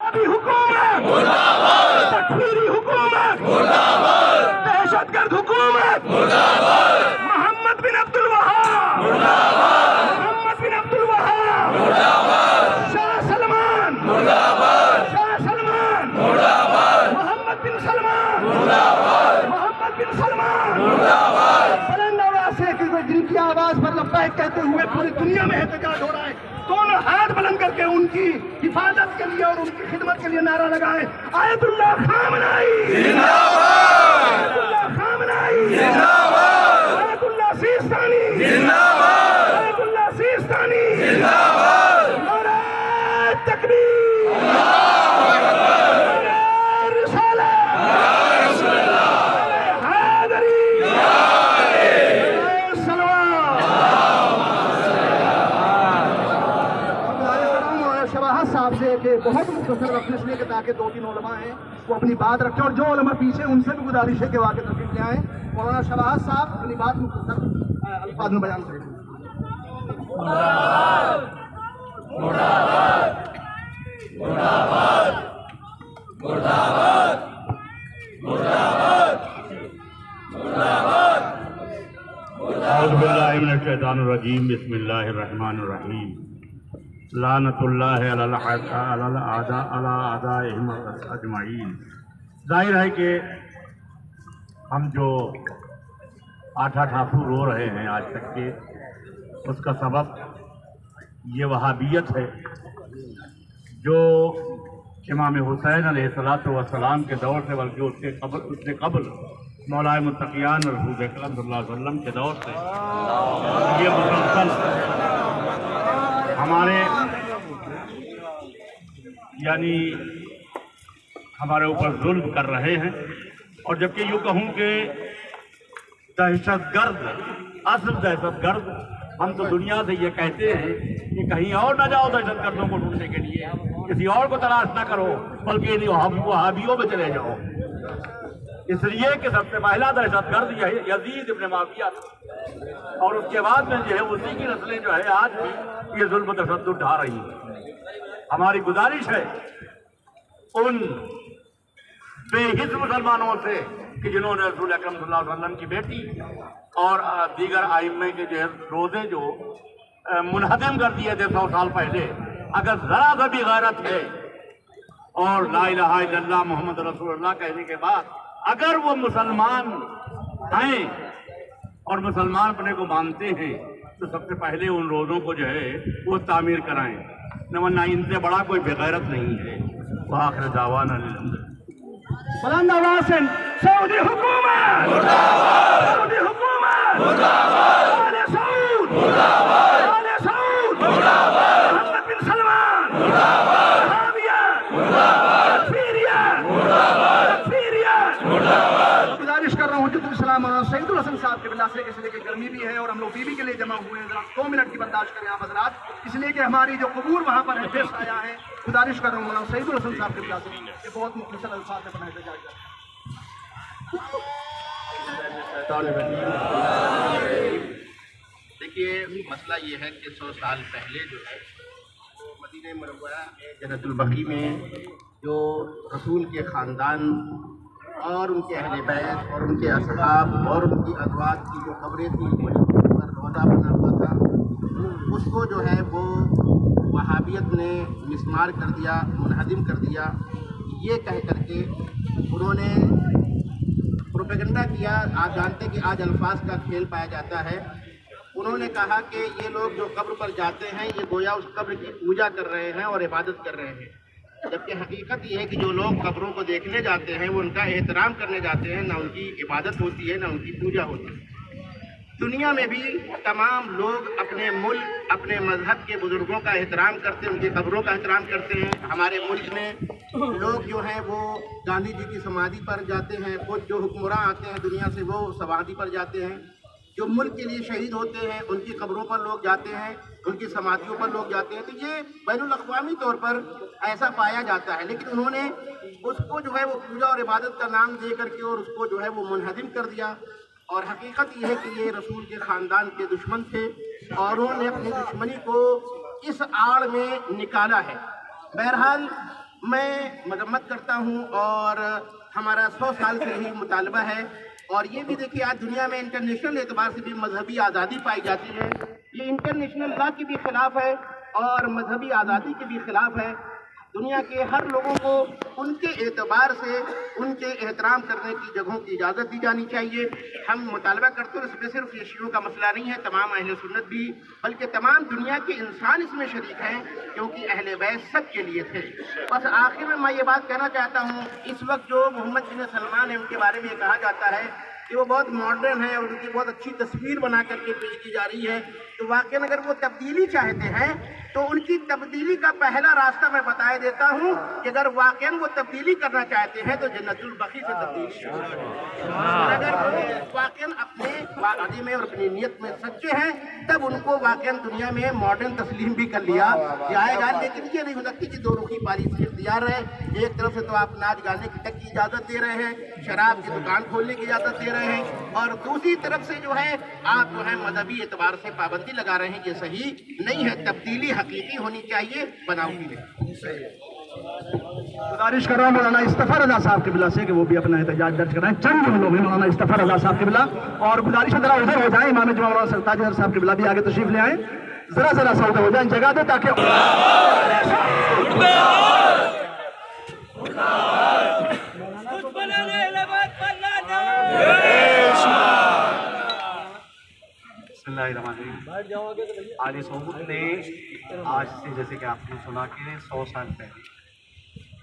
انقلابی حکومت تکفیری حکومت دہشت گرد حکومت محمد بن عبد الوہاب محمد بن عبد الوہاب شاہ سلمان شاہ سلمان محمد بن سلمان محمد بن سلمان بلند آواز سے جن کی آواز پر لبیک کہتے ہوئے پوری دنیا میں احتجاج ہو رہا ہے، دونوں ہاتھ بلند کر کے ان کی حفاظت کے لیے اور ان کی خدمت کے لیے نعرہ لگائیں، آیت اللہ خامنائی زندہ باد، آیت اللہ خامنائی زندہ باد، آیت اللہ سیستانی زندہ باد، آیت اللہ سیستانی زندہ باد، نعرہ تکبیر، اللہ اکبر، نعرہ رسالت، یا رسول اللہ، نعرہ حیدری، نعرہ صلوات۔ شواہد صاحب سے کہ بہت مختصر رکھنے اس لیے کہ تاکہ دو تین علماء ہیں وہ اپنی بات رکھیں، اور جو علماء پیچھے ان سے بھی گزارش ہے کہ واقع تشریف لے آئیں۔ مولانا شواہد صاحب اپنی بات مختصر الفاظ میں بیان کریں۔ اعوذ باللہ من الشیطان الرجیم، بسم اللہ الرحمن الرحیم۔ لعنت اللہ علی اعدائہم اجمعین۔ ظاہر ہے کہ ہم جو 8 آنسو رو رہے ہیں آج تک کے، اس کا سبب یہ وہابیت ہے جو امام حسین علیہ السلام کے دور سے، بلکہ اس سے قبل مولا متقیان رسول اکرم صلی اللہ علیہ وسلم کے دور سے یہ مسلسل ہمارے اوپر ظلم کر رہے ہیں، اور جبکہ یوں کہوں کہ دہشت گرد، اصل دہشت گرد ہم تو دنیا سے یہ کہتے ہیں کہ کہیں اور نہ جاؤ دہشت گردوں کو ڈھونڈنے کے لیے، کسی اور کو تلاش نہ کرو، بلکہ وہابیوں میں چلے جاؤ، اس لیے کہ سب سے پہلا دہشت گرد یزید ابن معاویہ تھا، اور اس کے بعد میں جو ہے اسی کی نسلیں جو ہے آج بھی یہ ظلم و تشدد ڈھا رہی ہیں۔ ہماری گزارش ہے ان بے حس مسلمانوں سے کہ جنہوں نے رسول اکرم صلی اللہ علیہ وسلم کی بیٹی اور دیگر ائمہ کے جو روزے جو منہدم کر دیے تھے 100 سال پہلے، اگر ذرا سا بھی غیرت ہے اور لا الہ الا اللہ محمد رسول اللہ کہنے کے بعد اگر وہ مسلمان ہیں اور مسلمان اپنے کو مانتے ہیں تو سب سے پہلے ان روزوں کو جو ہے وہ تعمیر کرائیں، ورنہ ان سے بڑا کوئی بغیرت نہیں ہے۔ وآخر دعوانا الحمدللہ۔ بلند آواز سے سعودی حکومت مرد آباد، سعودی حکومت مرد آباد، آل سعود مرد آباد، آل سعود مرد آباد، محمد بن سلمان مرد آباد، وہابیت مرد آباد، تکفیریت مرد آباد، تکفیریت مرد آباد۔ گزارش کر رہا ہوں حجت الاسلام مولانا سعید الحسن صاحب کے بلا سے، اس لیے کہ گرمی بھی ہے اور ہم لوگ بیوی کے لیے جمع ہوئے ہیں، ذرا 2 منٹ کی برداشت کریں آپ حضرات، اس لیے کہ ہماری جو قبور وہاں پر ہے پیش آیا ہے۔ گزارش کر رہا ہوں مولانا سعید الحسن صاحب کے بلا سے کہ بہت مختصر الفاظ میں بنائے جائے گا۔ دیکھیے مسئلہ یہ ہے کہ 100 سال پہلے جو ہے مدینہ منورہ جنت البقیع میں جو رسول کے خاندان اور ان کے اہل بیت اور ان کے اصحاب اور ان کی ازواج کی جو قبریں تھیں پر روضہ بنا ہوا تھا، اس کو جو ہے وہ وہابیت نے مسمار کر دیا، منہدم کر دیا، یہ کہہ کر کے انہوں نے پروپیگنڈا کیا۔ آپ جانتے کہ آج الفاظ کا کھیل پایا جاتا ہے۔ انہوں نے کہا کہ یہ لوگ جو قبر پر جاتے ہیں یہ گویا اس قبر کی پوجا کر رہے ہیں اور عبادت کر رہے ہیں، جبکہ حقیقت یہ ہے کہ جو لوگ قبروں کو دیکھنے جاتے ہیں وہ ان کا احترام کرنے جاتے ہیں، نہ ان کی عبادت ہوتی ہے نہ ان کی پوجا ہوتی ہے۔ دنیا میں بھی تمام لوگ اپنے ملک، اپنے مذہب کے بزرگوں کا احترام کرتے ہیں، ان کی قبروں کا احترام کرتے ہیں۔ ہمارے ملک میں لوگ جو ہیں وہ گاندھی جی کی سمادھی پر جاتے ہیں، خود جو حکمراں آتے ہیں دنیا سے وہ سمادھی پر جاتے ہیں، جو ملک کے لیے شہید ہوتے ہیں ان کی قبروں پر لوگ جاتے ہیں، ان کی سمادھیوں پر لوگ جاتے ہیں۔ تو یہ بین الاقوامی طور پر ایسا پایا جاتا ہے، لیکن انہوں نے اس کو جو ہے وہ پوجا اور عبادت کا نام دے کر کے اور اس کو جو ہے وہ منہدم کر دیا۔ اور حقیقت یہ ہے کہ یہ رسول کے خاندان کے دشمن تھے اور انہوں نے اپنی دشمنی کو اس آڑ میں نکالا ہے۔ بہرحال میں مذمت کرتا ہوں اور ہمارا 100 سال سے یہی مطالبہ ہے. اور یہ بھی دیکھیے آج دنیا میں انٹرنیشنل اعتبار سے بھی مذہبی آزادی پائی جاتی ہے. یہ انٹرنیشنل لا کی بھی خلاف ہے اور مذہبی آزادی کے بھی خلاف ہے. دنیا کے ہر لوگوں کو ان کے اعتبار سے ان کے احترام کرنے کی جگہوں کی اجازت دی جانی چاہیے. ہم مطالبہ کرتے ہیں اس میں صرف یہ شیعوں کا مسئلہ نہیں ہے, تمام اہل سنت بھی بلکہ تمام دنیا کے انسان اس میں شریک ہیں کیونکہ اہل بیت سب کے لیے تھے. بس آخر میں یہ بات کہنا چاہتا ہوں, اس وقت جو محمد بن سلمان ہے ان کے بارے میں یہ کہا جاتا ہے کہ وہ بہت ماڈرن ہے اور ان کی بہت اچھی تصویر بنا کر کے پیش کی جا رہی ہے. تو واقعاً اگر وہ تبدیلی چاہتے ہیں تو ان کی تبدیلی کا پہلا راستہ میں بتا دیتا ہوں کہ اگر واقعاً وہ تبدیلی کرنا چاہتے ہیں تو جنت البقیع سے تبدیلی شروع کریں. اور اگر وہ واقعاً اپنے وعدے میں اور اپنی نیت میں سچے ہیں تب ان کو واقعاً دنیا میں ماڈرن تسلیم بھی کر لیا جائے گا. لیکن یہ نہیں ہو سکتی کہ دو رخی پالیسی اختیار ہے. ایک طرف سے تو آپ ناچ گانے تک کی اجازت دے رہے ہیں, شراب کی دکان کھولنے کی اجازت دے رہے ہیں, اور دوسری طرف سے جو ہے آپ جو ہے مذہبی اعتبار سے پابندی لگا رہے ہیں. یہ صحیح نہیں ہے. تبدیلی حقیقی ہونی چاہیے, بناوٹی نہیں. گزارش کر رہا ہوں مولانا اصطفیٰ رضا صاحب قبلہ سے کہ وہ بھی اپنا احتجاج درج کرائیں. چند جملوں میں مولانا اصطفیٰ رضا صاحب قبلہ, اور گزارش ہے ذرا ادھر ہو جائیں, امام جمعہ مولانا سرتاج اظہر صاحب قبلہ بھی آگے تشریف لے آئیں. ذرا سا ادھر ہو جائیں, جگہ دیں تاکہ بسم اللہ الرحمن الرحیم. آل سعود نے آج سے جیسے کہ آپ نے سنا کہ 100 سال پہلے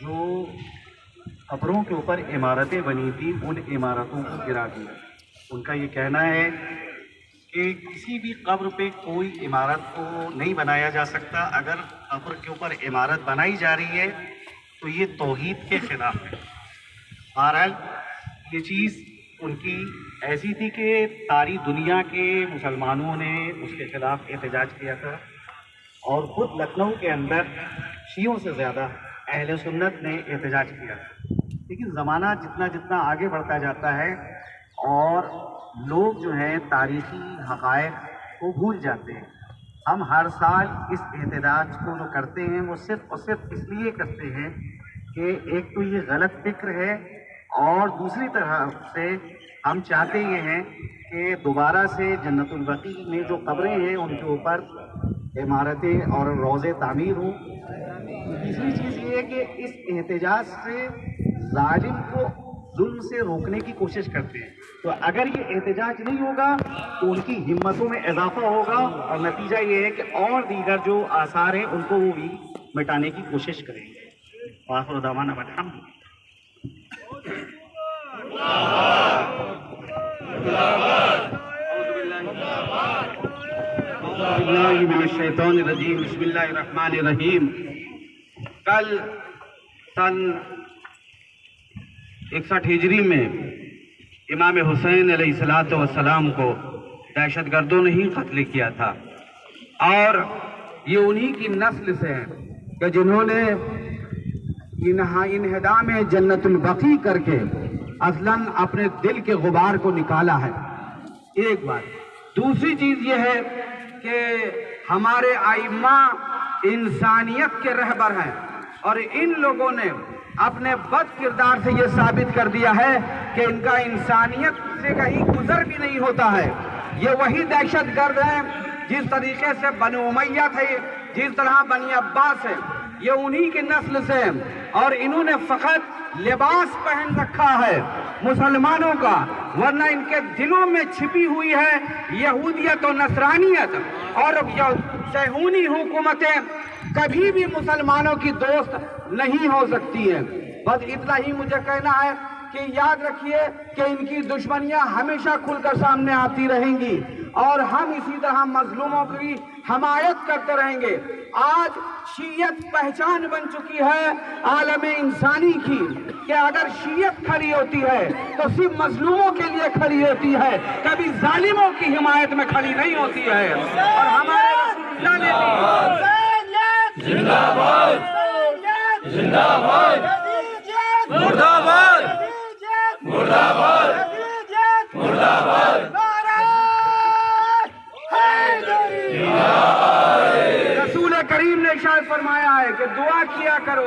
جو قبروں کے اوپر عمارتیں بنی تھیں ان عمارتوں کو گرا دیا. ان کا یہ کہنا ہے کہ کسی بھی قبر پہ کوئی عمارت کو نہیں بنایا جا سکتا. اگر قبر کے اوپر عمارت بنائی جا رہی ہے تو یہ توحید کے خلاف ہے. بہرحال یہ چیز ان کی ایسی تھی کہ ساری دنیا کے مسلمانوں نے اس کے خلاف احتجاج کیا تھا, اور خود لکھنؤ کے اندر شیعوں سے زیادہ اہل سنت نے احتجاج کیا تھا. لیکن زمانہ جتنا جتنا آگے بڑھتا جاتا ہے اور لوگ جو ہیں تاریخی حقائق کو بھول جاتے ہیں. ہم ہر سال اس احتجاج کو جو کرتے ہیں وہ صرف اور صرف اس لیے کرتے ہیں کہ ایک تو یہ غلط فکر ہے, اور دوسری طرف سے ہم چاہتے یہ ہیں کہ دوبارہ سے جنت البقیع میں جو قبریں ہیں ان کے اوپر عمارتیں اور روضے تعمیر ہوں. تیسری چیز یہ ہے کہ اس احتجاج سے ظالم کو ظلم سے روکنے کی کوشش کرتے ہیں. تو اگر یہ احتجاج نہیں ہوگا تو ان کی ہمتوں میں اضافہ ہوگا, اور نتیجہ یہ ہے کہ اور دیگر جو آثار ہیں ان کو وہ بھی مٹانے کی کوشش کریں گے. وآخر دعوانا الحمد للہ. الشیطان الرجیم. بسم اللہ الرحمن الرحیم. کل سن 61 ہجری میں امام حسین علیہ السلام کو دہشت گردوں نے ہی قتل کیا تھا, اور یہ انہی کی نسل سے ہیں کہ جنہوں نے انہدام جنت البقیع کر کے اصلاً اپنے دل کے غبار کو نکالا ہے. ایک بات. دوسری چیز یہ ہے کہ ہمارے ائمہ انسانیت کے رہبر ہیں, اور ان لوگوں نے اپنے بد کردار سے یہ ثابت کر دیا ہے کہ ان کا انسانیت سے کہیں گزر بھی نہیں ہوتا ہے. یہ وہی دہشت گرد ہیں جس طریقے سے بنو امیہ تھے, جس طرح بنی عباس ہے, یہ انہی کی نسل سے, اور انہوں نے فقط لباس پہن رکھا ہے مسلمانوں کا, ورنہ ان کے دلوں میں چھپی ہوئی ہے یہودیت و نصرانیت, اور صہیونی حکومتیں کبھی بھی مسلمانوں کی دوست نہیں ہو سکتی ہیں. بس اتنا ہی مجھے کہنا ہے کہ یاد رکھیے کہ ان کی دشمنیاں ہمیشہ کھل کر سامنے آتی رہیں گی, اور ہم اسی طرح مظلوموں کی حمایت کرتے رہیں گے. آج شیعت پہچان بن چکی ہے عالم انسانی کی کہ اگر شیعت کھڑی ہوتی ہے تو صرف مظلوموں کے لیے کھڑی ہوتی ہے, کبھی ظالموں کی حمایت میں کھڑی نہیں ہوتی ہے. اور ہمارے رسول اللہ نے بھی زندہ باد, زندہ باد, مردہ باد, مردہ باد, مردہ باد. رسول کریم نے ارشاد فرمایا ہے کہ دعا کیا کرو